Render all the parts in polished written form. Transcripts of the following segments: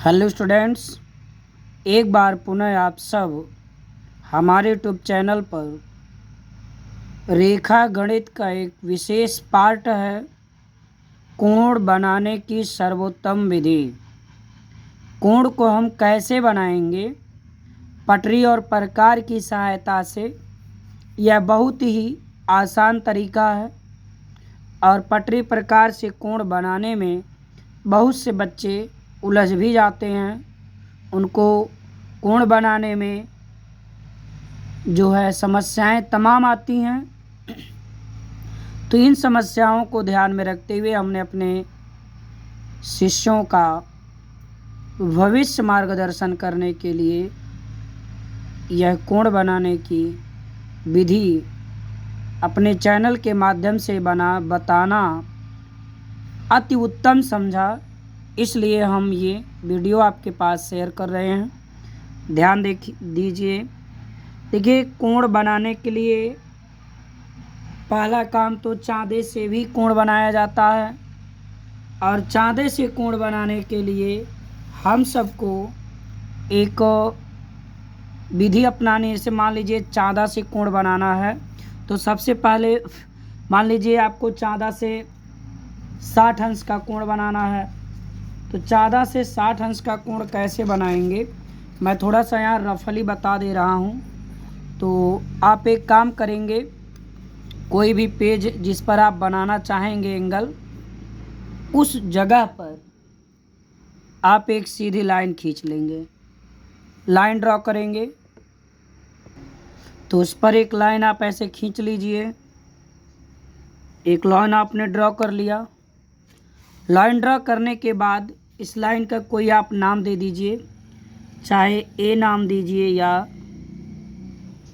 Hello students, एक बार पुनः आप सब हमारे यूट्यूब चैनल पर रेखा गणित का एक विशेष पार्ट है कोण बनाने की सर्वोत्तम विधि। कोण को हम कैसे बनाएंगे पटरी और प्रकार की सहायता से। यह बहुत ही आसान तरीका है और पटरी प्रकार से कोण बनाने में बहुत से बच्चे उलझ भी जाते हैं। उनको कोण बनाने में जो है समस्याएं तमाम आती हैं। तो इन समस्याओं को ध्यान में रखते हुए हमने अपने शिष्यों का भविष्य मार्गदर्शन करने के लिए यह कोण बनाने की विधि अपने चैनल के माध्यम से बताना अति उत्तम समझा, इसलिए हम ये वीडियो आपके पास शेयर कर रहे हैं। ध्यान दीजिए। देखिए, कोण बनाने के लिए पहला काम तो चाँदे से भी कोण बनाया जाता है और चाँदे से कोण बनाने के लिए हम सबको एक विधि अपनाने से, मान लीजिए चाँदा से कोण बनाना है तो सबसे पहले मान लीजिए आपको चाँदा से 60 अंश का कोण बनाना है। तो चाँदा से 60 अंश का कोण कैसे बनाएंगे मैं थोड़ा सा यहाँ रफली बता दे रहा हूँ। तो आप एक काम करेंगे, कोई भी पेज जिस पर आप बनाना चाहेंगे एंगल, उस जगह पर आप एक सीधी लाइन खींच लेंगे। लाइन ड्रॉ करेंगे तो उस पर एक लाइन आप ऐसे खींच लीजिए। एक लाइन आपने ड्रॉ कर लिया। लाइन ड्रॉ करने के बाद इस लाइन का कोई आप नाम दे दीजिए, चाहे ए नाम दीजिए या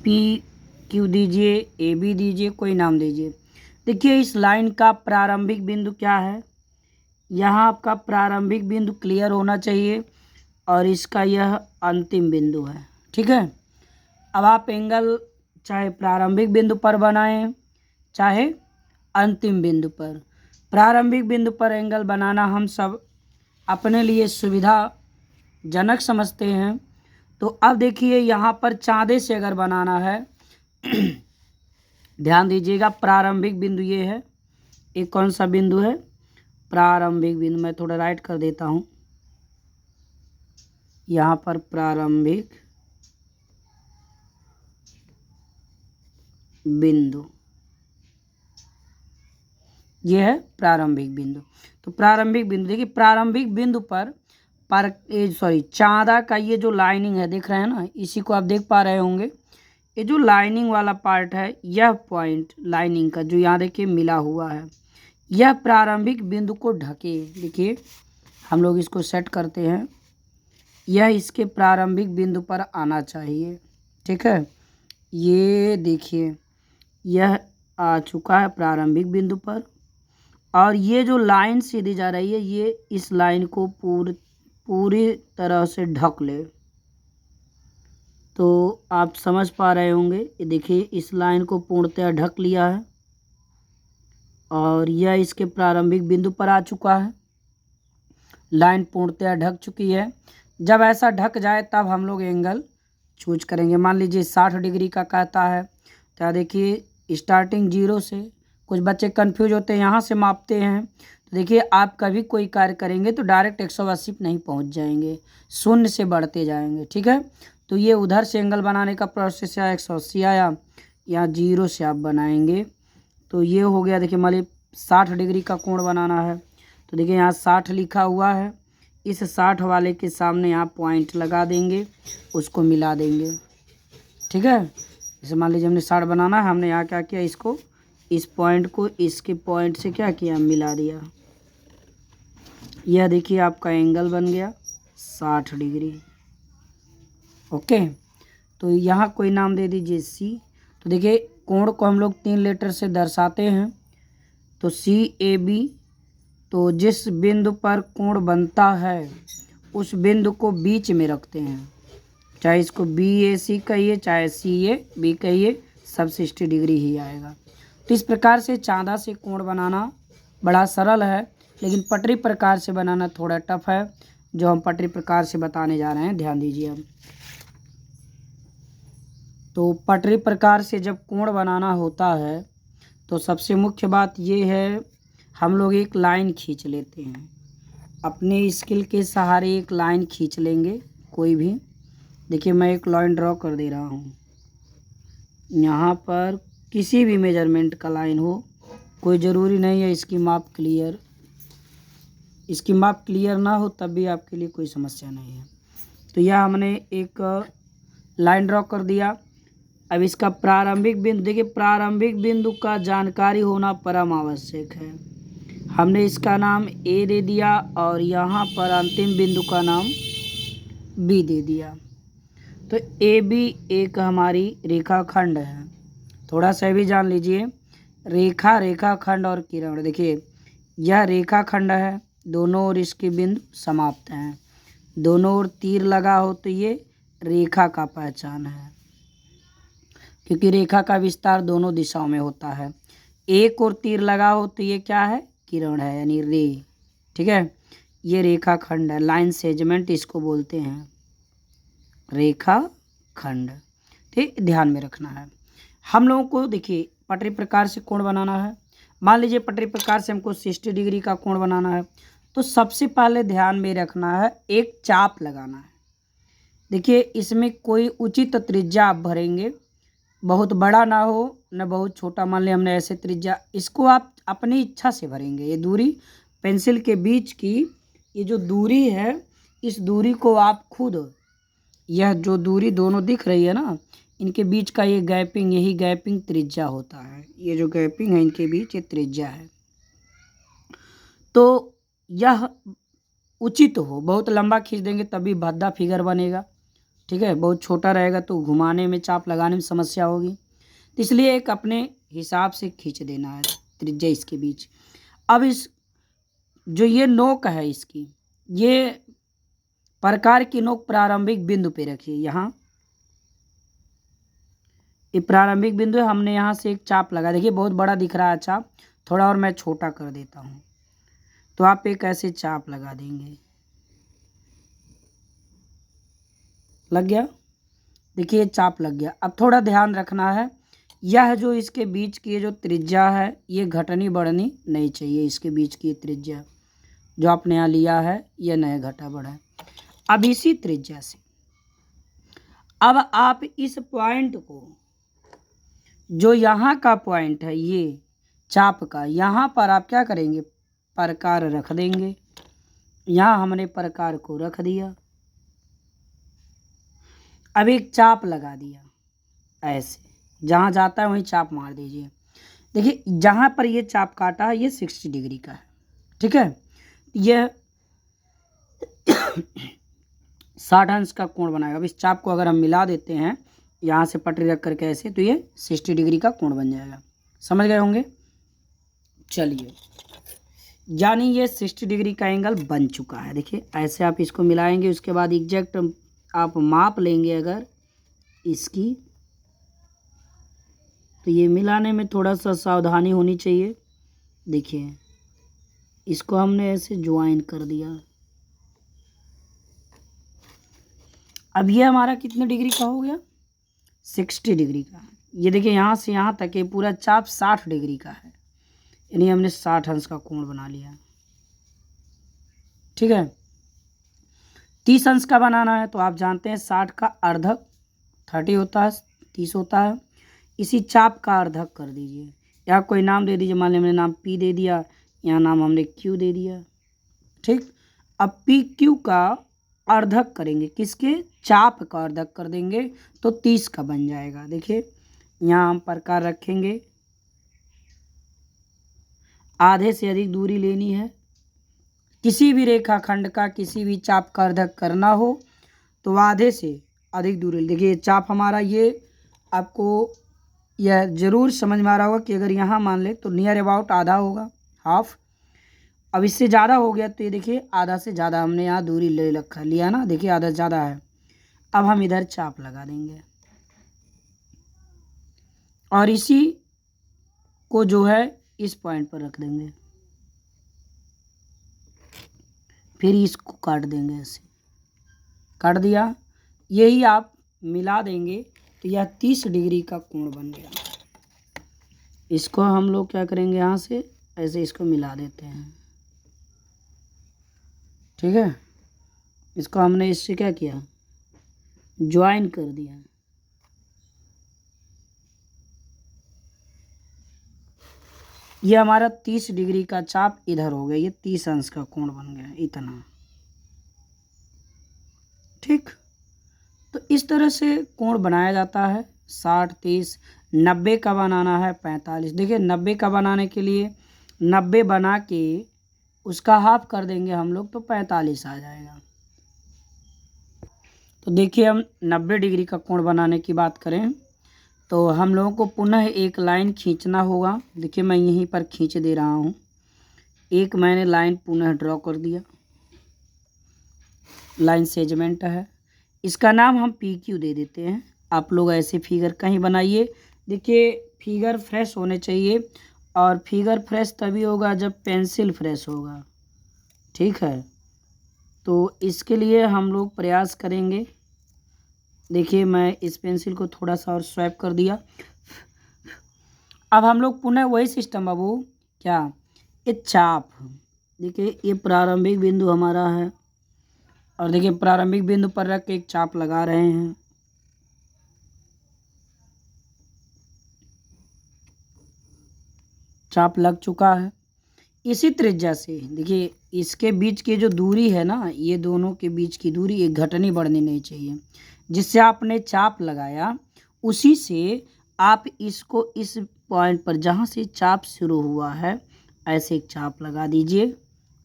पी क्यू दीजिए, ए बी दीजिए, कोई नाम दीजिए। देखिए, इस लाइन का प्रारंभिक बिंदु क्या है, यहाँ आपका प्रारंभिक बिंदु क्लियर होना चाहिए और इसका यह अंतिम बिंदु है। ठीक है। अब आप एंगल चाहे प्रारंभिक बिंदु पर बनाएं चाहे अंतिम बिंदु पर। प्रारंभिक बिंदु पर एंगल बनाना हम सब अपने लिए सुविधाजनक समझते हैं। तो अब देखिए, यहाँ पर चाँदे से अगर बनाना है ध्यान दीजिएगा, प्रारंभिक बिंदु ये है। एक कौन सा बिंदु है? प्रारंभिक बिंदु। मैं थोड़ा राइट कर देता हूँ। यहाँ पर प्रारंभिक बिंदु, यह है प्रारंभिक बिंदु। तो प्रारंभिक बिंदु, देखिए प्रारंभिक बिंदु पर चाँदा का ये जो लाइनिंग है, देख रहे हैं ना, इसी को आप देख पा रहे होंगे। ये जो लाइनिंग वाला पार्ट है, यह पॉइंट लाइनिंग का जो यहाँ देखिए मिला हुआ है, यह प्रारंभिक बिंदु को ढके। देखिए, हम लोग इसको सेट करते हैं, यह इसके प्रारंभिक बिंदु पर आना चाहिए। ठीक है। ये देखिए, यह आ चुका है प्रारंभिक बिंदु पर और ये जो लाइन सीधी जा रही है, ये इस लाइन को पूरी तरह से ढक ले। तो आप समझ पा रहे होंगे, ये देखिए इस लाइन को पूर्णतः ढक लिया है और यह इसके प्रारंभिक बिंदु पर आ चुका है। लाइन पूर्णतः ढक चुकी है। जब ऐसा ढक जाए तब हम लोग एंगल चूज करेंगे। मान लीजिए 60 डिग्री का कहता है, तो देखिए स्टार्टिंग 0 से, कुछ बच्चे कंफ्यूज होते हैं, यहाँ से मापते हैं। तो देखिए, आप कभी कोई कार्य करेंगे तो डायरेक्ट 180 नहीं पहुँच जाएंगे, 0 से बढ़ते जाएंगे। ठीक है। तो ये उधर से एंगल बनाने का प्रोसेस है, 180 आया, यहाँ 0 से आप बनाएंगे तो ये हो गया। देखिए, मान लीजिए 60 डिग्री का कोण बनाना है, तो देखिए यहाँ 60 लिखा हुआ है, इस 60 वाले के सामने आप पॉइंट लगा देंगे, उसको मिला देंगे। ठीक है। जैसे मान लीजिए हमने 60 बनाना है, हमने यहाँ क्या किया, इसको, इस पॉइंट को इसके पॉइंट से क्या किया, मिला दिया। यह देखिए आपका एंगल बन गया 60 डिग्री। ओके। तो यहाँ कोई नाम दे दीजिए सी। तो देखिए, कोण को हम लोग 3 लेटर से दर्शाते हैं। तो CAB, तो जिस बिंदु पर कोण बनता है उस बिंदु को बीच में रखते हैं, चाहे इसको BAC कहिए चाहे CAB कहिए, सब 60 डिग्री ही आएगा। तो इस प्रकार से चाँदा से कोण बनाना बड़ा सरल है, लेकिन पटरी प्रकार से बनाना थोड़ा टफ है। जो हम पटरी प्रकार से बताने जा रहे हैं, ध्यान दीजिए अब। तो पटरी प्रकार से जब कोण बनाना होता है तो सबसे मुख्य बात ये है, हम लोग एक लाइन खींच लेते हैं, अपने स्किल के सहारे एक लाइन खींच लेंगे कोई भी। देखिए मैं एक लाइन ड्रॉ कर दे रहा हूँ, यहाँ पर किसी भी मेजरमेंट का लाइन हो, कोई ज़रूरी नहीं है इसकी माप क्लियर ना हो तब भी आपके लिए कोई समस्या नहीं है। तो यह हमने एक लाइन ड्रॉ कर दिया। अब इसका प्रारंभिक बिंदु, देखिए प्रारंभिक बिंदु का जानकारी होना परम आवश्यक है। हमने इसका नाम ए दे दिया और यहाँ पर अंतिम बिंदु का नाम बी दे दिया। तो ए बी एक हमारी रेखाखंड है। थोड़ा सा भी जान लीजिए, रेखाखंड और किरण। देखिए यह रेखाखंड है, दोनों ओर इसके बिंदु समाप्त हैं, दोनों ओर तीर लगा हो तो ये रेखा का पहचान है, क्योंकि रेखा का विस्तार दोनों दिशाओं में होता है। एक और तीर लगा हो तो ये क्या है, किरण है, यानी रे। ठीक है, ये रेखाखंड है, लाइन सेगमेंट इसको बोलते हैं, रेखाखंड। ठीक, ध्यान में रखना है। हम लोगों को देखिए पटरी प्रकार से कोण बनाना है। मान लीजिए पटरी प्रकार से हमको 60 डिग्री का कोण बनाना है, तो सबसे पहले ध्यान में रखना है, एक चाप लगाना है। देखिए इसमें कोई उचित त्रिज्या आप भरेंगे, बहुत बड़ा ना हो न बहुत छोटा। मान लिया हमने ऐसे त्रिज्या, इसको आप अपनी इच्छा से भरेंगे। ये दूरी पेंसिल के बीच की ये जो दूरी है, इस दूरी को आप खुद, यह जो दूरी दोनों दिख रही है ना, इनके बीच का ये गैपिंग, यही गैपिंग त्रिज्या होता है। ये जो गैपिंग है इनके बीच, ये त्रिज्या है। तो यह उचित हो, बहुत लंबा खींच देंगे तभी भद्दा फिगर बनेगा। ठीक है, बहुत छोटा रहेगा तो घुमाने में, चाप लगाने में समस्या होगी। तो इसलिए एक अपने हिसाब से खींच देना है त्रिज्या इसके बीच। अब इस जो ये नोक है इसकी, ये प्रकार की नोक प्रारंभिक बिंदु पे रखिए। यहाँ ये प्रारंभिक बिंदु है, हमने यहाँ से एक चाप लगा। देखिए बहुत बड़ा दिख रहा है चाप, थोड़ा और मैं छोटा कर देता हूँ। तो आप एक ऐसे चाप लगा देंगे, लग गया। देखिए चाप लग गया। अब थोड़ा ध्यान रखना है, यह जो इसके बीच की जो त्रिज्या है, ये घटनी बढ़नी नहीं चाहिए। इसके बीच की त्रिज्या जो आपने यहाँ लिया है, यह नहीं घटा बढ़ा है। अब इसी त्रिज्या से अब आप इस पॉइंट को, जो यहाँ का पॉइंट है ये चाप का, यहाँ पर आप क्या करेंगे, प्रकार रख देंगे। यहाँ हमने प्रकार को रख दिया। अब एक चाप लगा दिया, ऐसे जहाँ जाता है वहीं चाप मार दीजिए। देखिए जहाँ पर ये चाप काटा है ये 60 डिग्री का है। ठीक है, यह 60 अंश का कोण बनाएगा। अब इस चाप को अगर हम मिला देते हैं यहाँ से पटरी रख करके ऐसे, तो ये 60 डिग्री का कोण बन जाएगा। समझ गए होंगे। चलिए, यानी ये 60 डिग्री का एंगल बन चुका है। देखिए ऐसे आप इसको मिलाएंगे, उसके बाद एग्जैक्ट आप माप लेंगे अगर इसकी, तो ये मिलाने में थोड़ा सा सावधानी होनी चाहिए। देखिए इसको हमने ऐसे ज्वाइन कर दिया। अब ये हमारा कितने डिग्री का हो गया, 60 डिग्री का। ये देखिए यहाँ से यहाँ तक ये पूरा चाप 60 डिग्री का है, यानी हमने 60 अंश का कोण बना लिया। ठीक है, 30 अंश का बनाना है तो आप जानते हैं 60 का अर्धक 30 होता है, 30 होता है। इसी चाप का अर्धक कर दीजिए, या कोई नाम दे दीजिए। मान लिया हमने नाम P दे दिया, यहाँ नाम हमने Q दे दिया। ठीक, अब PQ का अर्धक करेंगे, किसके, चाप का अर्धक कर देंगे तो 30 का बन जाएगा। देखिए यहाँ हम प्रकार रखेंगे, आधे से अधिक दूरी लेनी है। किसी भी रेखाखंड का किसी भी चाप का अर्धक करना हो तो आधे से अधिक दूरी। देखिए चाप हमारा ये, आपको यह जरूर समझ में आ रहा होगा कि अगर यहाँ मान ले तो नियर अबाउट आधा होगा, हाफ। अब इससे ज़्यादा हो गया तो ये देखिए आधा से ज़्यादा हमने यहाँ दूरी ले रखा लिया ना, देखिए आधा ज़्यादा है। अब हम इधर चाप लगा देंगे और इसी को जो है इस पॉइंट पर रख देंगे। फिर इसको काट देंगे, ऐसे काट दिया। यही आप मिला देंगे तो यह 30 डिग्री का कोण बन गया। इसको हम लोग क्या करेंगे, यहाँ से ऐसे इसको मिला देते हैं, ठीक है। इसको हमने इससे क्या किया, ज्वाइन कर दिया। ये हमारा 30 डिग्री का चाप इधर हो गया, ये 30 अंश का कोण बन गया इतना, ठीक। तो इस तरह से कोण बनाया जाता है। 60, 30, 90 का बनाना है 45। देखिए 90 का बनाने के लिए 90 बना के उसका हाफ कर देंगे हम लोग तो 45 आ जाएगा। तो देखिए हम 90 डिग्री का कोण बनाने की बात करें तो हम लोगों को पुनः एक लाइन खींचना होगा। देखिए मैं यहीं पर खींच दे रहा हूँ, एक मैंने लाइन पुनः ड्रॉ कर दिया, लाइन सेगमेंट है, इसका नाम हम PQ दे देते हैं। आप लोग ऐसे फिगर कहीं बनाइए। देखिए फिगर फ्रेश होने चाहिए, और फिगर फ्रेश तभी होगा जब पेंसिल फ्रेश होगा, ठीक है। तो इसके लिए हम लोग प्रयास करेंगे। देखिए मैं इस पेंसिल को थोड़ा सा और स्वैप कर दिया। अब हम लोग पुनः वही सिस्टम, बाबू क्या, ये चाप, देखिए ये प्रारंभिक बिंदु हमारा है, और देखिए प्रारंभिक बिंदु पर रख के एक चाप लगा रहे हैं। चाप लग चुका है। इसी त्रिज्या से देखिए इसके बीच की जो दूरी है ना, ये दोनों के बीच की दूरी एक घटनी बढ़नी नहीं चाहिए। जिससे आपने चाप लगाया उसी से आप इसको इस पॉइंट पर जहाँ से चाप शुरू हुआ है ऐसे एक चाप लगा दीजिए,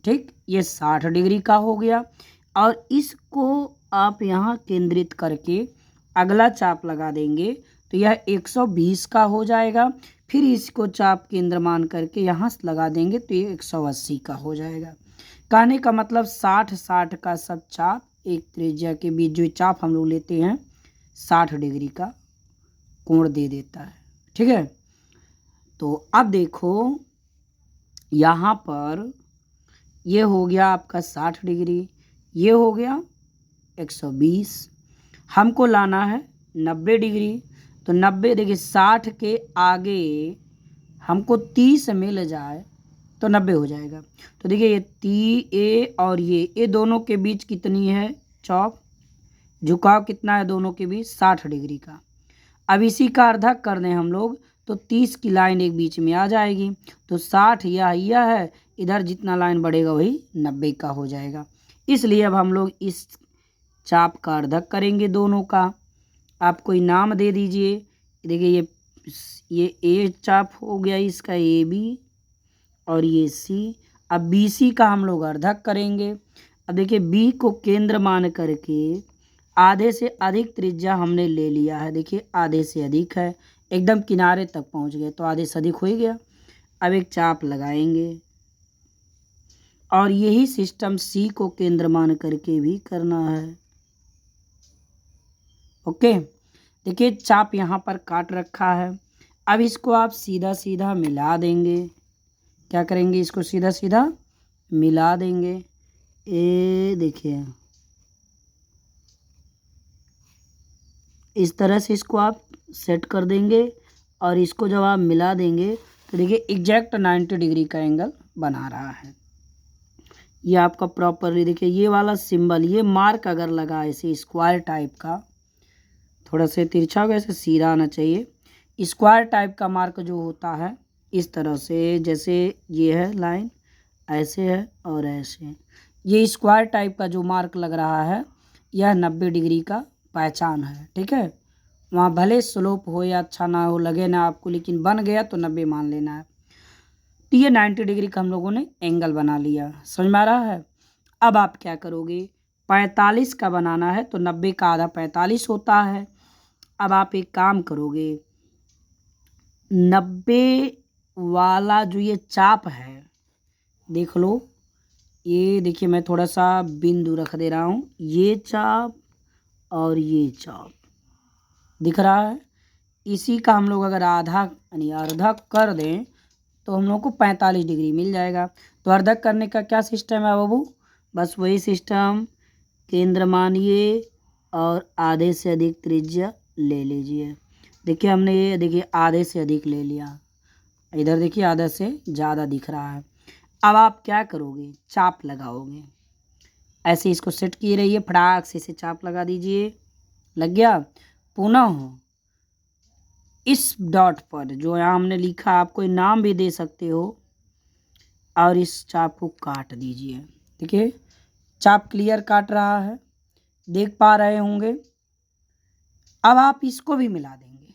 ठीक। ये 60 डिग्री का हो गया, और इसको आप यहाँ केंद्रित करके अगला चाप लगा देंगे तो यह 120 का हो जाएगा। फिर इसको चाप केंद्र मान करके यहाँ से लगा देंगे तो ये 180 का हो जाएगा। कहने का मतलब 60-60 का सब चाप एक त्रिज्या के बीच जो चाप हम लोग लेते हैं 60 डिग्री का कोण दे देता है, ठीक है। तो अब देखो यहाँ पर ये हो गया आपका 60 डिग्री, ये हो गया 120। हमको लाना है 90 डिग्री, तो 90 देखिए 60 के आगे हमको 30 मिल जाए तो 90 हो जाएगा। तो देखिए ये ये और ये दोनों के बीच कितनी है चौक, झुकाव कितना है दोनों के बीच 60 डिग्री का। अब इसी का अर्धक कर दें हम लोग तो 30 की लाइन एक बीच में आ जाएगी, तो 60 यह है, इधर जितना लाइन बढ़ेगा वही 90 का हो जाएगा। इसलिए अब हम लोग इस चाप का अर्धक करेंगे दोनों का। आप कोई नाम दे दीजिए। देखिए ये ए चाप हो गया इसका AB, और ये C। अब BC का हम लोग अर्धक करेंगे। अब देखिए B को केंद्र मान करके आधे से अधिक त्रिज्या हमने ले लिया है। देखिए आधे से अधिक है, एकदम किनारे तक पहुंच गए तो आधे से अधिक हो ही गया। अब एक चाप लगाएंगे, और यही सिस्टम C को केंद्र मान करके भी करना है। ओके, देखिए चाप यहाँ पर काट रखा है। अब इसको आप सीधा सीधा मिला देंगे। क्या करेंगे, इसको सीधा सीधा मिला देंगे। देखिए इस तरह से इसको आप सेट कर देंगे, और इसको जब आप मिला देंगे तो देखिए एग्जैक्ट 90 डिग्री का एंगल बना रहा है। ये आपका प्रॉपरली देखिए ये वाला सिंबल, ये मार्क अगर लगा ऐसे स्क्वायर टाइप का, थोड़ा से तिरछा होगा, ऐसे सीधा आना चाहिए। स्क्वायर टाइप का मार्क जो होता है इस तरह से, जैसे ये है लाइन ऐसे है और ऐसे, ये स्क्वायर टाइप का जो मार्क लग रहा है यह 90 डिग्री का पहचान है, ठीक है। वहाँ भले स्लोप हो या अच्छा ना हो, लगे ना आपको, लेकिन बन गया तो 90 मान लेना है। तो ये 90 डिग्री का हम लोगों ने एंगल बना लिया, समझ में आ रहा है। अब आप क्या करोगे, 45 का बनाना है तो 90 का आधा 45 होता है। अब आप एक काम करोगे, 90 वाला जो ये चाप है देख लो, ये देखिए मैं थोड़ा सा बिंदु रख दे रहा हूँ, ये चाप और ये चाप दिख रहा है। इसी का हम लोग अगर आधा यानी अर्धक कर दें तो हम लोग को 45 डिग्री मिल जाएगा। तो अर्धक करने का क्या सिस्टम है बाबू, बस वही सिस्टम, केंद्र मानिए और आधे से अधिक त्रिज्या ले लीजिए। देखिए हमने ये देखिए आधे से अधिक ले लिया, इधर देखिए आधा से ज़्यादा दिख रहा है। अब आप क्या करोगे, चाप लगाओगे। ऐसे इसको सेट किए रहिए, फटाक से इसे चाप लगा दीजिए। लग गया। पुनः इस डॉट पर जो यहाँ हमने लिखा, आप कोई नाम भी दे सकते हो, और इस चाप को काट दीजिए। देखिए चाप क्लियर काट रहा है, देख पा रहे होंगे। अब आप इसको भी मिला देंगे।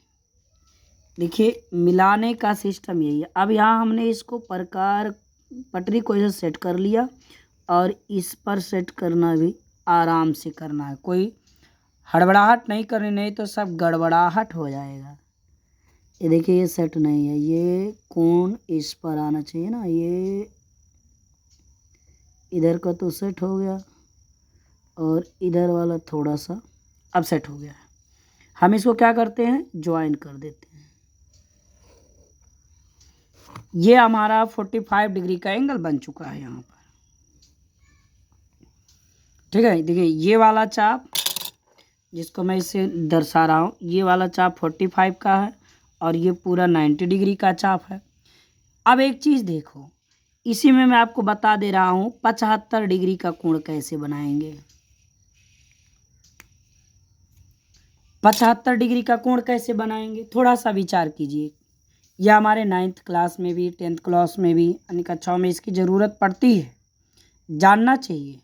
देखिए मिलाने का सिस्टम यही है। अब यहाँ हमने इसको प्रकार पटरी को ऐसे सेट कर लिया, और इस पर सेट करना भी आराम से करना है, कोई हड़बड़ाहट नहीं करनी, नहीं तो सब गड़बड़ाहट हो जाएगा। ये देखिए ये सेट नहीं है, ये कोण इस पर आना चाहिए ना, ये इधर का तो सेट हो गया, और इधर वाला थोड़ा सा अब सेट हो गया है। हम इसको क्या करते हैं, ज्वाइन कर देते हैं। ये हमारा 45 डिग्री का एंगल बन चुका है यहाँ पर। ठीक है, देखिए ये वाला चाप जिसको मैं इसे दर्शा रहा हूँ, ये वाला चाप 45 का है, और ये पूरा 90 डिग्री का चाप है। अब एक चीज़ देखो, इसी में मैं आपको बता दे रहा हूँ 75 डिग्री का कोण कैसे बनाएंगे। 75 डिग्री का कोण कैसे बनाएंगे, थोड़ा सा विचार कीजिए। यह हमारे 9th क्लास में भी 10th क्लास में भी अन्य कक्षाओं में इसकी ज़रूरत पड़ती है, जानना चाहिए।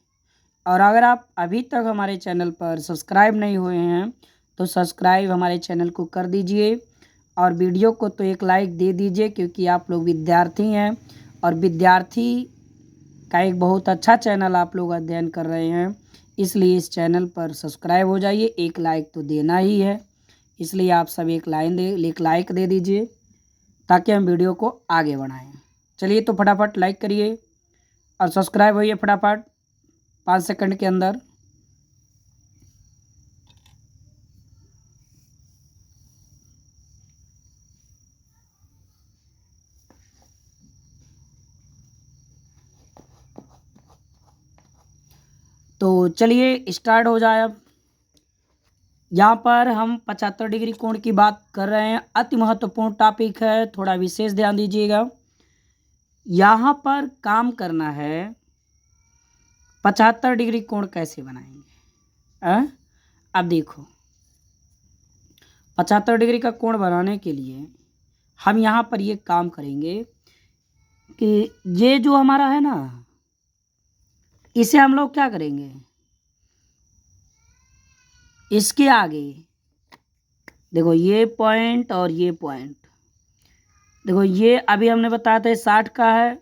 और अगर आप अभी तक हमारे चैनल पर सब्सक्राइब नहीं हुए हैं तो सब्सक्राइब हमारे चैनल को कर दीजिए, और वीडियो को तो एक लाइक दे दीजिए, क्योंकि आप लोग विद्यार्थी हैं, और विद्यार्थी का एक बहुत अच्छा चैनल आप लोग अध्ययन कर रहे हैं, इसलिए इस चैनल पर सब्सक्राइब हो जाइए। एक लाइक तो देना ही है, इसलिए आप सब एक लाइक दे दीजिए, ताकि हम वीडियो को आगे बढ़ाएं। चलिए तो फटाफट लाइक करिए और सब्सक्राइब होइए फटाफट 5 सेकंड के अंदर। तो चलिए स्टार्ट हो जाए। अब यहाँ पर हम 75 डिग्री कोण की बात कर रहे हैं, अति महत्वपूर्ण टॉपिक है, थोड़ा विशेष ध्यान दीजिएगा। यहाँ पर काम करना है 75 डिग्री कोण कैसे बनाएंगे। अब देखो 75 डिग्री का कोण बनाने के लिए हम यहाँ पर ये काम करेंगे कि ये जो हमारा है ना, इसे हम लोग क्या करेंगे, इसके आगे देखो ये पॉइंट और ये पॉइंट, देखो ये अभी हमने बताया था 60 का है,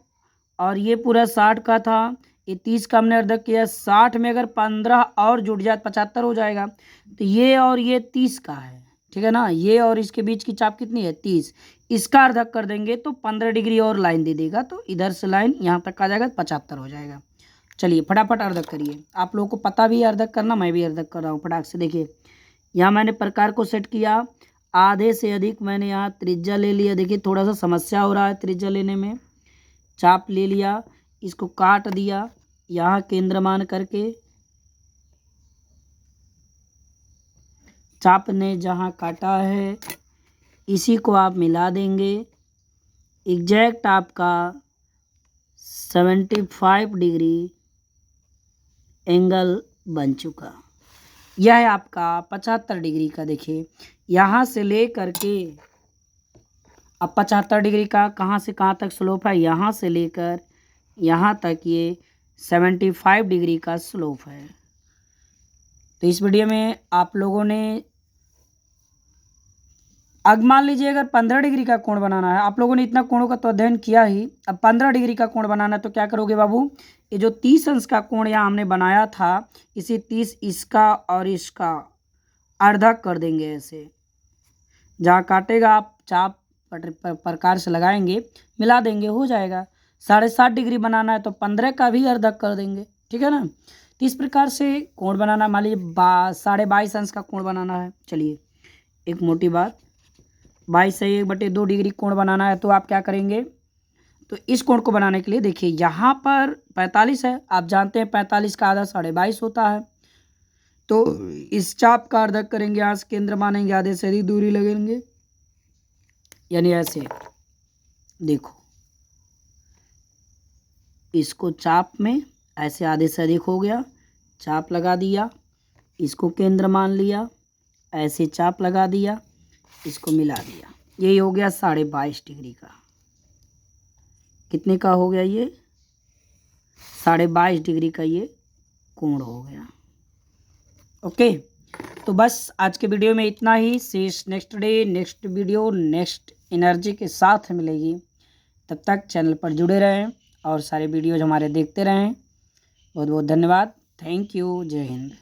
और ये पूरा 60 का था, ये 30 का हमने अर्धक किया। 60 में अगर 15 और जुड़ जाए 75 हो जाएगा। तो ये और ये 30 का है, ठीक है ना, ये और इसके बीच की चाप कितनी है 30, इसका अर्धक कर देंगे तो 15 डिग्री और लाइन दे देगा, तो इधर से लाइन यहाँ तक आ जाएगा, 75 हो जाएगा। चलिए फटाफट अर्धक करिए, आप लोगों को पता भी है अर्धक करना, मैं भी अर्धक कर रहा हूँ फटाक से। देखिए यहाँ मैंने प्रकार को सेट किया, आधे से अधिक मैंने यहाँ त्रिज्या ले लिया। देखिए थोड़ा सा समस्या हो रहा है त्रिज्या लेने में। चाप ले लिया, इसको काट दिया यहाँ केंद्र मान करके, चाप ने जहाँ काटा है इसी को आप मिला देंगे। एग्जैक्ट आपका 75 डिग्री एंगल बन चुका। यह है आपका 75 डिग्री का। देखिए यहाँ से ले करके अब 75 डिग्री का कहाँ से कहाँ तक स्लोप है, यहाँ से लेकर यहाँ तक ये 75 डिग्री का स्लोप है। तो इस वीडियो में आप लोगों ने, अब मान लीजिए अगर 15 डिग्री का कोण बनाना है, आप लोगों ने इतना कोणों का तो अध्ययन किया ही, अब 15 डिग्री का कोण बनाना है तो क्या करोगे बाबू, ये जो 30 अंश का कोण यहाँ हमने बनाया था, इसी 30 इसका और इसका अर्धक कर देंगे। ऐसे जहाँ काटेगा आप चाप प्रकार से लगाएंगे, मिला देंगे, हो जाएगा। 7.5 डिग्री बनाना है तो 15 का भी अर्धक कर देंगे, ठीक है ना। तो इस प्रकार से कोण बनाना, मान लीजिए 22.5 अंश का कोण बनाना है। चलिए एक मोटी बात, 22 से 1/2 डिग्री कोण बनाना है, तो आप क्या करेंगे, तो तो इस कोण को बनाने के लिए देखिए यहाँ पर 45 है, आप जानते हैं 45 का आधा 22.5 होता है। तो इस चाप का अर्धक करेंगे, यहाँ से केंद्र मानेंगे, आधे से अधिक दूरी लगेंगे, यानी ऐसे देखो इसको चाप में ऐसे आधे से अधिक हो गया, चाप लगा दिया, इसको केंद्र मान लिया, ऐसे चाप लगा दिया, इसको मिला दिया, यही हो गया 22.5 डिग्री का। कितने का हो गया ये? 22.5 डिग्री का ये कोण हो गया। ओके, तो बस आज के वीडियो में इतना ही। शेष next day next video next energy के साथ मिलेगी। तब तक चैनल पर जुड़े रहें और सारे वीडियोज हमारे देखते रहें। बहुत बहुत धन्यवाद। Thank you. जय हिंद।